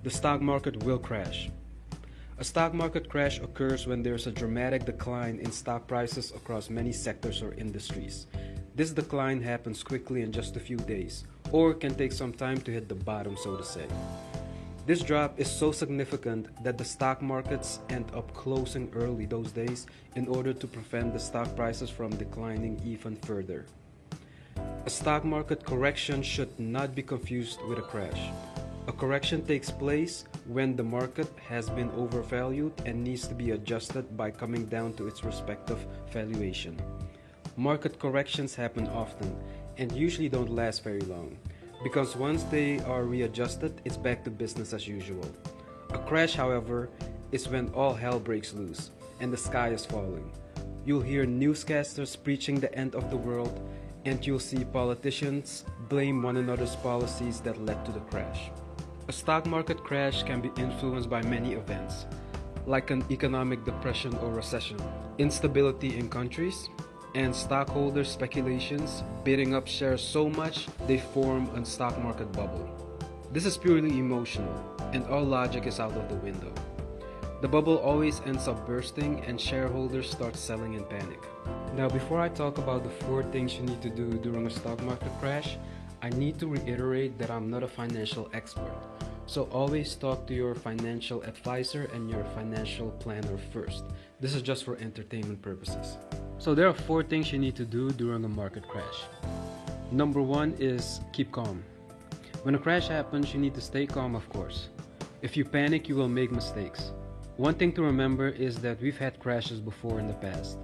The stock market will crash. A stock market crash occurs when there's a dramatic decline in stock prices across many sectors or industries. This decline happens quickly in just a few days, or can take some time to hit the bottom, so to say. This drop is so significant that the stock markets end up closing early those days in order to prevent the stock prices from declining even further. A stock market correction should not be confused with a crash. A correction takes place when the market has been overvalued and needs to be adjusted by coming down to its respective valuation. Market corrections happen often and usually don't last very long, because once they are readjusted, it's back to business as usual. A crash, however, is when all hell breaks loose and the sky is falling. You'll hear newscasters preaching the end of the world, and you'll see politicians blame one another's policies that led to the crash. A stock market crash can be influenced by many events, like an economic depression or recession, instability in countries, and stockholders' speculations bidding up shares so much they form a stock market bubble. This is purely emotional, and all logic is out of the window. The bubble always ends up bursting and shareholders start selling in panic. Now, before I talk about the 4 things you need to do during a stock market crash, I need to reiterate that I'm not a financial expert. So always talk to your financial advisor and your financial planner first. This is just for entertainment purposes. So there are 4 things you need to do during a market crash. Number 1 is keep calm. When a crash happens, you need to stay calm, of course. If you panic, you will make mistakes. One thing to remember is that we've had crashes before in the past,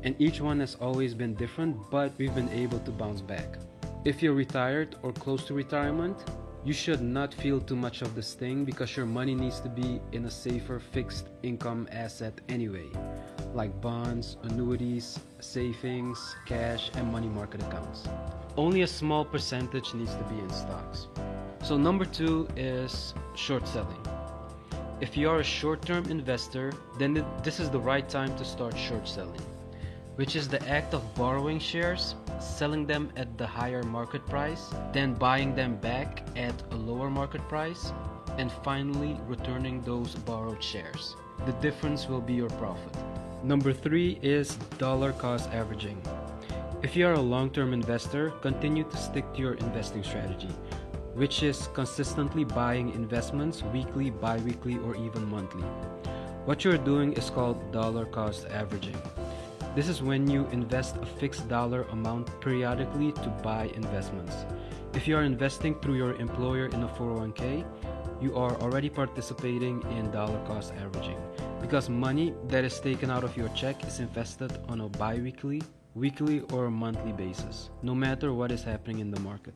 and each one has always been different, but we've been able to bounce back. If you're retired or close to retirement, you should not feel too much of the sting because your money needs to be in a safer fixed income asset anyway, like bonds, annuities, savings, cash, and money market accounts. Only a small percentage needs to be in stocks. So number 2 is short selling. If you are a short-term investor, then this is the right time to start short selling, which is the act of borrowing shares, selling them at the higher market price, then buying them back at a lower market price, and finally returning those borrowed shares. The difference will be your profit. Number 3 is dollar cost averaging. If you are a long-term investor, continue to stick to your investing strategy, which is consistently buying investments weekly, bi-weekly, or even monthly. What you're doing is called dollar cost averaging. This is when you invest a fixed dollar amount periodically to buy investments. If you are investing through your employer in a 401k, you are already participating in dollar cost averaging, because money that is taken out of your check is invested on a bi-weekly, weekly, or monthly basis, no matter what is happening in the market.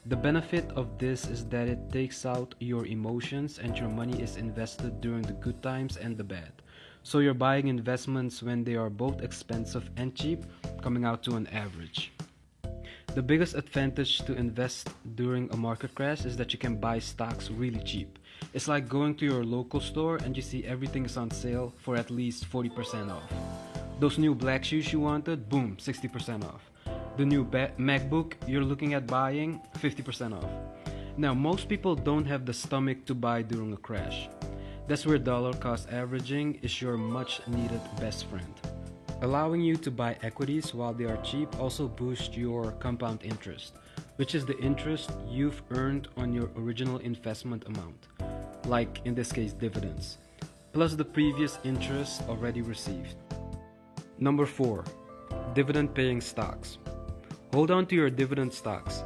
The benefit of this is that it takes out your emotions and your money is invested during the good times and the bad. So you're buying investments when they are both expensive and cheap, coming out to an average. The biggest advantage to invest during a market crash is that you can buy stocks really cheap. It's like going to your local store and you see everything is on sale for at least 40% off. Those new black shoes you wanted, boom, 60% off. The new MacBook you're looking at buying, 50% off. Now, most people don't have the stomach to buy during a crash. That's where dollar cost averaging is your much needed best friend. Allowing you to buy equities while they are cheap also boosts your compound interest, which is the interest you've earned on your original investment amount, like in this case dividends, plus the previous interest already received. Number 4, dividend paying stocks. Hold on to your dividend stocks.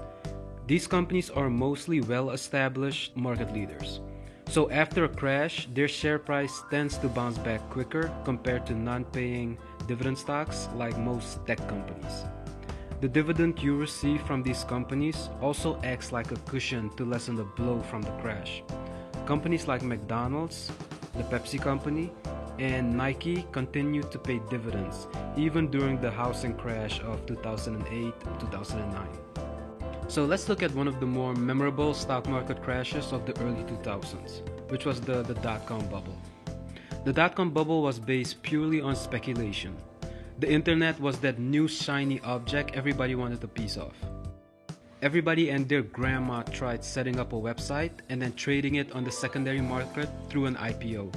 These companies are mostly well-established market leaders. So after a crash, their share price tends to bounce back quicker compared to non-paying dividend stocks like most tech companies. The dividend you receive from these companies also acts like a cushion to lessen the blow from the crash. Companies like McDonald's, the Pepsi company, and Nike continue to pay dividends even during the housing crash of 2008-2009. So let's look at one of the more memorable stock market crashes of the early 2000s, which was the dot-com bubble. The dot-com bubble was based purely on speculation. The internet was that new shiny object everybody wanted a piece of. Everybody and their grandma tried setting up a website and then trading it on the secondary market through an IPO.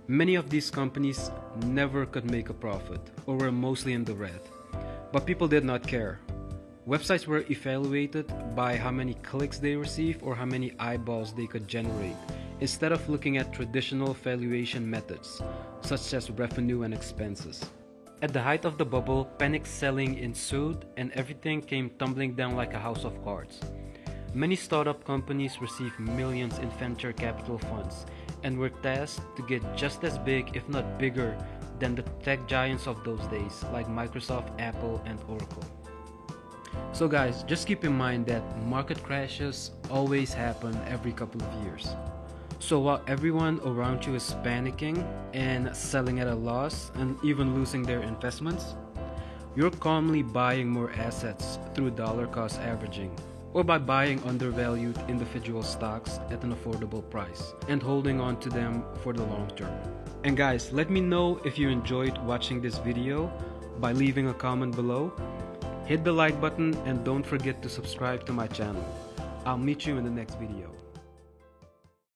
Many of these companies never could make a profit or were mostly in the red. But people did not care. Websites were evaluated by how many clicks they receive or how many eyeballs they could generate, instead of looking at traditional valuation methods, such as revenue and expenses. At the height of the bubble, panic selling ensued and everything came tumbling down like a house of cards. Many startup companies received millions in venture capital funds and were tasked to get just as big, if not bigger, than the tech giants of those days like Microsoft, Apple, and Oracle. So guys, just keep in mind that market crashes always happen every couple of years. So while everyone around you is panicking and selling at a loss and even losing their investments, you're calmly buying more assets through dollar cost averaging or by buying undervalued individual stocks at an affordable price and holding on to them for the long term. And guys, let me know if you enjoyed watching this video by leaving a comment below. Hit the like button and don't forget to subscribe to my channel. I'll meet you in the next video.